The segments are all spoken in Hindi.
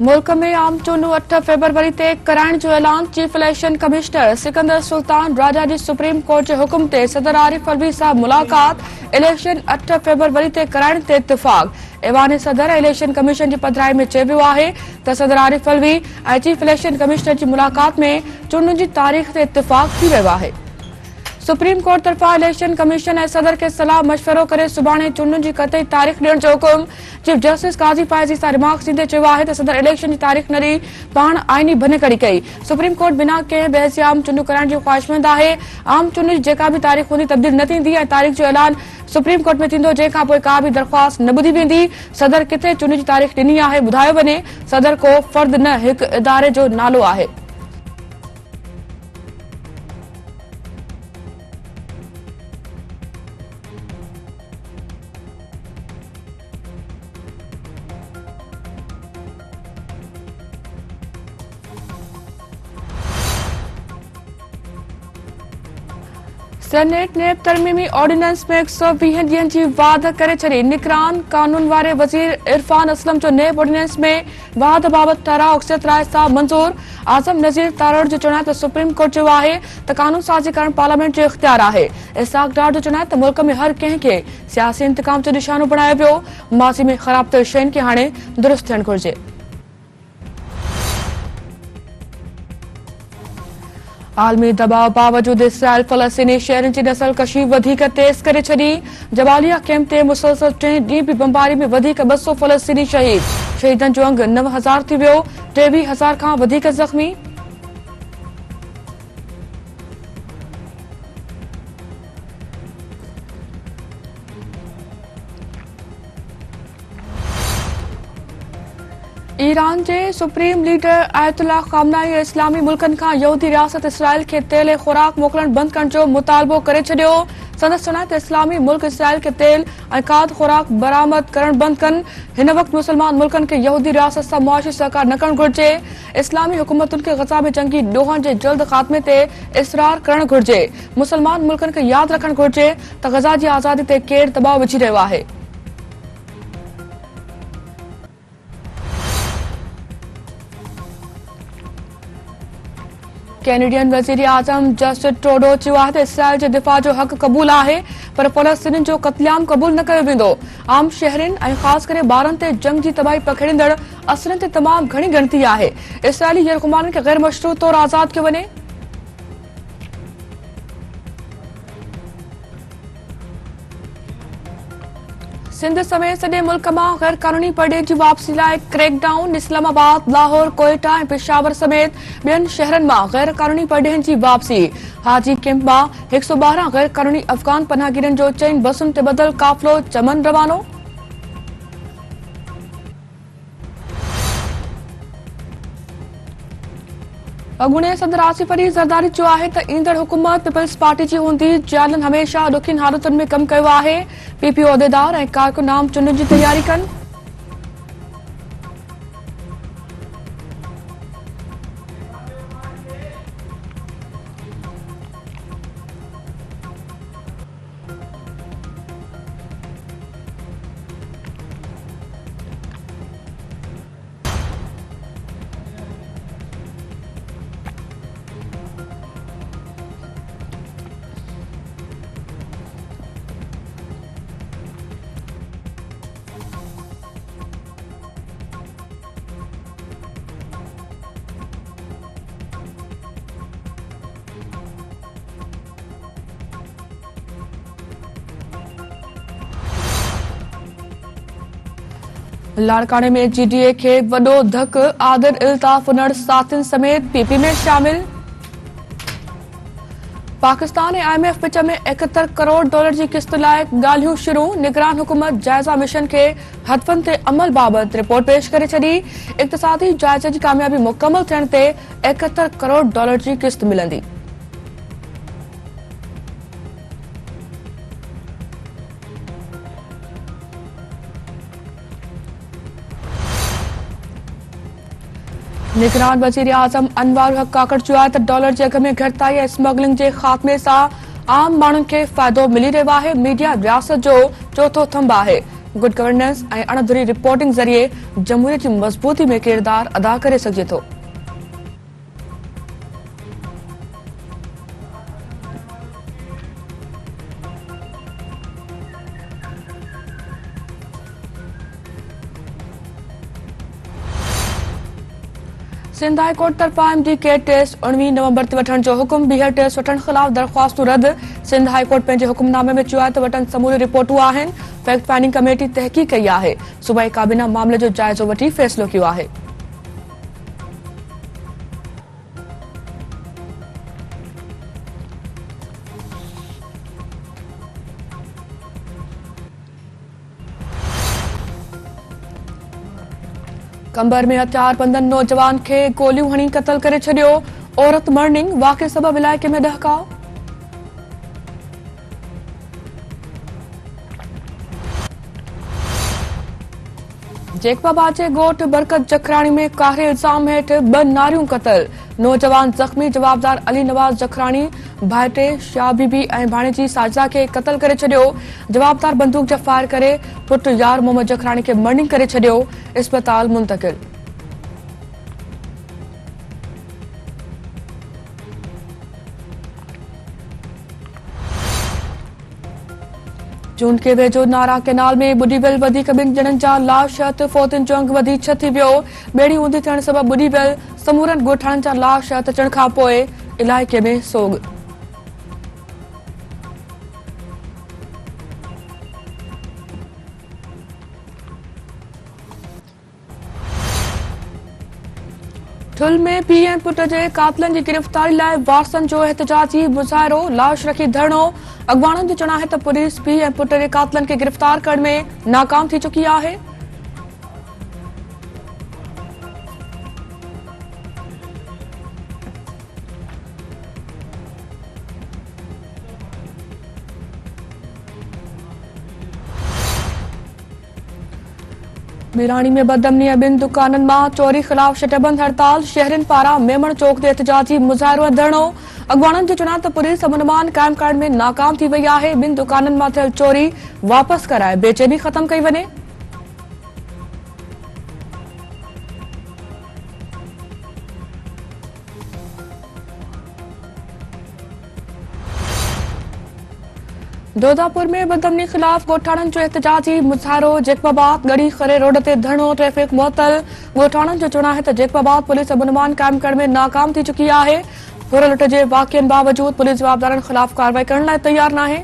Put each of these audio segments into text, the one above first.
मुल्क में आम चूंडूं 8 फरवरी ते कराइण जो ऐलान। Chief election commissioner Sikandar Sultan Raja जी सुप्रीम कोर्ट के हुक्म ते सदर आरिफ अलवी साहब मुलाकात। इलेक्शन 8 फरवरी ते कराइण ते इत्तेफाक। ऐवान सदर इलेक्शन कमीशन की पधराई में चयो आहे त सदर आरिफ अलवी ऐं चीफ इलेक्शन कमिश्नर की मुलाकात में चूंडुनि की तारीख़ ते इत्तेफाक थी वियो आहे। सुप्रीम कोर्ट तरफा इलेक्शन कमीशन ऐं सदर के सलाह मशवरो करे सुभाणे चूंडुनि की कतई तारीख़ ॾियण जो हुकुम। चीफ जस्टिस काज़ी फायज़ी सां रिमार्क्स ॾींदे चयो आहे त सदर इलेक्शन की तारीख़ न ॾेई पाण आईनी भञकड़ी कई। सुप्रीम कोर्ट बिना कंहिं बहस जे आम चूंडूं कराइण जी ख़्वाहिशमंद आहे। आम चूंडुनि जी जेका भी तारीख़ हूंदी तब्दील न थींदी ऐं तारीख़ जो ऐलान सुप्रीम कोर्ट में थींदो, जंहिंखां पोइ का भी दरख़्वास्त न ॿुधी वेंदी। सदर किथे चूंडुनि जी तारीख़ ॾिनी आहे ॿुधायो वञे। सदर को फर्द न हिक इदारे जो नालो आहे। सेनेट ने तरमीमी ऑर्डिनेंस में 120 ॾींहनि जी वाध करे छॾी। निगरान कानून वारे वज़ीर इरफान असलम जो नैब ऑर्डिनेंस में वाध बाबति ठहराउ अक्सरियत राय सां मंज़ूर। आज़म नज़ीर तारड़ जो चवणु आहे त सुप्रीम कोर्ट चयो आहे त कानून साज़ी करण पार्लियामेंट जो इख्तियार आहे। इसाक डार जो चवणु आहे त मुल्क में हर कंहिं खे सियासी इंतकाम जो निशानो बणायो पियो। माज़ी में ख़राब थियल शयुनि खे हाणे दुरुस्त थियणु घुरिजे। आलमी दबाव बावजूद इसराइल फलस्तीनी शहरनि जी नसलकशी वधीक तेज़ करे छॾी। जबालिया कैंप ते मुसलसल 3 ॾींहं भी बमबारी में वधीक 200 फलस्तीनी शहीद। शहीदनि जो अंग 9000 थी वियो। 23,000 खां वधीक ज़ख़्मी। ईरान के सुप्रीम लीडर आयतुल्ला ख़ामनाई इस्लामी मुल्कनि खां यहूदी रियासत इसराइल के तेल ऐं खुराक मोकिलण बंद करण जो मुतालबो करे छॾियो। संदसि चवणु आहे त इस्लामी मुल्क इसराइल के तेल ऐं खाद खुराक बरामद करण बंद कनि। हिन वक़्तु मुसलमान मुल्कनि के यहूदी रियासत सां मुआशी सहकार न करणु घुरिजे। इस्लामी हुकूमतुनि खे ग़ज़ा में जंगी ॾोहनि जे जल्द ख़ात्मे ते इसरार करणु घुरिजे। मुसलमान मुल्कनि खे यादि रखणु घुरिजे त ग़ज़ा जी आज़ादी ते केरु दबाव विझी रहियो आहे। कैनेडियन वज़ीर आज़म जस्टिन ट्रूडो चयो आहे त इसराइल जे दिफ़ा जो हक़ क़बूल आहे, पर फ़लस्तीनियुनि जो क़त्लेआम क़बूल न कयो वेंदो। आम शहरनि ऐं ख़ासि करे ॿारनि ते जंग जी तबाही पखेड़ींदड़ असरनि ते तमामु घणी गिणती आहे। इसराइली यरग़ुमाननि खे ग़ैर मशरूत तौरु आज़ादु कयो वञे। सिंध समेत सॼे मुल्क मां गैर कानूनी परॾे जी वापसी लाइ क्रैकडाउन। इस्लामाबाद, लाहौर, कोयटा ऐं पेशावर समेत ॿियनि शहरनि मां गैर कानूनी परॾेहनि जी वापसी। हाजी कैंप मां 112 गैर कानूनी अफ़गान पनाहगीरनि जो 4 बसुनि ते ॿधल काफ़िलो चमन रवानो। अॻूणे सदर आसिफ अली ज़रदारी चयो आहे त ईंदड़ हुकूमत पीपल्स पार्टी जी हूंदी। जियालनि हमेशह ॾुखियुनि हालतुनि में कमु कयो आहे। पीपीओ उहिदेदार ऐं कारकुन आम चूंडुनि जी तयारी कनि। लाड़काने में जीडीए के वडो धक। आदिर इल्ताफ उनड़ साथियुनि समेत पीपी में शामिल। पाकिस्तान ऐं IMF विच में 71 करोड़ डॉलर जी किस्त लाइ ॻाल्हियूं शुरू। निगरान हुकूमत जाइज़ा मिशन के हदफ़नि ते अमल बाबति रिपोर्ट पेश करे छॾी। इक़्तिसादी जाइज़े जी कामयाबी मुकमल थियण ते 71 करोड़ डॉलर जी किस्त मिलंदी। निगरान वज़ीर आज़म अनवार हक काकड़ चयो आहे त डॉलर जे अघ में घटिताई ऐं स्मगलिंग जे ख़ात्मे सां आम माण्हुनि खे फ़ाइदो मिली रहियो आहे। मीडिया रियासत जो चौथो थंब आहे। गुड गवर्नेंस ऐं अणधुरी रिपोर्टिंग ज़रिए जमहूरियत जी मज़बूती में किरदार अदा करे सघिजे थो। सिंध हाई कोर्ट तरफा MD टेस्ट 19 नवंबर ते वठण जो हुकुम। ॿीहर टेस्ट वठण ख़िलाफ़ दरख़्वास्तूं रद्द। सिंध हाई कोर्ट पंहिंजे हुकुमनामे में चयो आहे त वटनि समूरी रिपोर्टूं आहिनि। फैक्ट फाइंडिंग कमेटी तहक़ीक़ कई आहे। सूबाई काबीना मामले जो जाइज़ो वठी फ़ैसिलो कयो आहे। कंबर में हथियारबंदनि नौजवान खे गोलियूं हणी क़त्ल करे छडि॒यो। औरत मर्निंग वाक़े सबब इलाइक़े में दहकाउ। जेकबाबाद जे ॻोठ बरकत जखराणी में काहरे इल्ज़ाम हेठि 2 नारियूं क़त्ल। नौजवान ज़ख़्मी। जवाबदार अली नवाज़ जखराणी भाइटे शाह बीबी ऐं भाणेजी साजिदा खे क़त्ल करे छडि॒यो। जवाबदार बंदूक जा फायर करे पुट यार मोहम्मद जखराणी खे मर्निंग करे छडि॒यो। इस्पताल मुंतक़िल। जून के वेझो नारा कैनाल में बुॾी वियल वधीक 2 ॼणनि जा लाश हथ। फौतियुनि जो अंग वधी 6 थी वियो। ॿेड़ी ऊंधी थियण सबब बुॾी वियल समूरनि ॻोठाणनि जा लाश हथ अचण खां पोइ इलाइक़े में सोग। ठुल में पीउ ऐं पुट जे कातिलनि जी गिरफ़्तारी लाइ वारसनि जो एहतजाजी मुज़ाहिरो। लाश रखी धरणो। अॻवाणनि जो चवणु आहे त पुलिस पीउ ऐं पुट जे कातिलनि खे गिरफ़्तार करण में नाकाम थी चुकी आहे। मीराणी में बदअमनी 2 दुकाननि मां चोरी ख़िलाफ़ शटबंद हड़ताल। शहरियुनि पारां मेमण चौक ते एहतजाजी मुज़ाहिरो ऐं धरणो। अॻवाणनि जो चवणु आहे त पुलिस अमन क़ाइम करण में नाकाम थी वई आहे। 2 दुकाननि मां थियल चोरी वापसि कराए बेचैनी ख़तम कई वञे। दोदापुर में बदअमनी ख़िलाफ़ ॻोठाणनि जो एहतजाजी मुज़ाहिरो। जेकबाबाद गड़ी खरे रोड ते धरणो। ट्रैफ़िक मुअत्तल। ॻोठाणनि जो चवणु आहे त जेकबाबाद पुलिस अमन क़ाइम करण में नाकाम थी चुकी आहे। हुर लुट जे वाक़िअनि बावजूद पुलिस जवाबदारनि ख़िलाफ़ कार्रवाई करण लाइ तयार नाहे।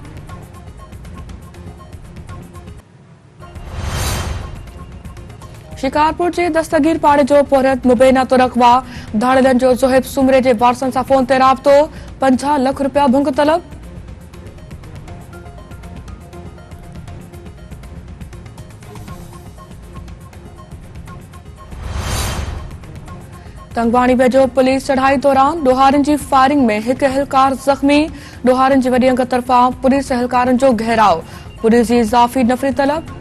शिकारपुर जे दस्तगीर पाड़े जो पोहरत मुबैना तो रखवा। धाड़ेलनि जो ज़ोहिब सुमरे जे वारसनि सां फ़ोन ते राब्तो। 50 लख रुपया भुंग तलब। तंगवाणी वेझो पुलिस चढ़ाई दौरान ॾोहारनि जी फायरिंग में 1 एहलकार ज़ख़्मी। ॾोहारनि जी वॾी अंग तरफ़ां पुलिस एहलकारनि जो घेराव। पुलिस जी इज़ाफ़ी नफ़री तलब।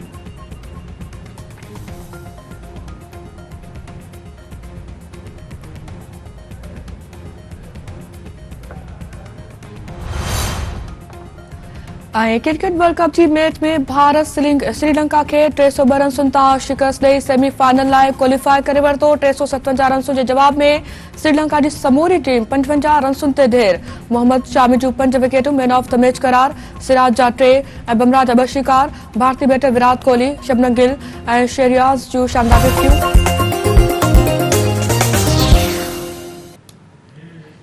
क्रिकेट वर्ल्ड कप जी मैच में भारत श्रीलंका के 302 रन तां शिकस्त ॾेई सेमीफाइनल लाइ क्वालिफाई करे वरितो। 357 रन जे जवाब में श्रीलंका जी समूरी टीम 55 रन ते ढेर। मोहम्मद शामी जूं 5 विकेटूं मैन ऑफ द मैच करार। सिराज जा 3 ऐं बुमराह जा 2 शिकार। भारतीय बैटर विराट कोहली, शबनम गिल ऐं शेहरियाज़ जूं शानदार फिफ्टियूं।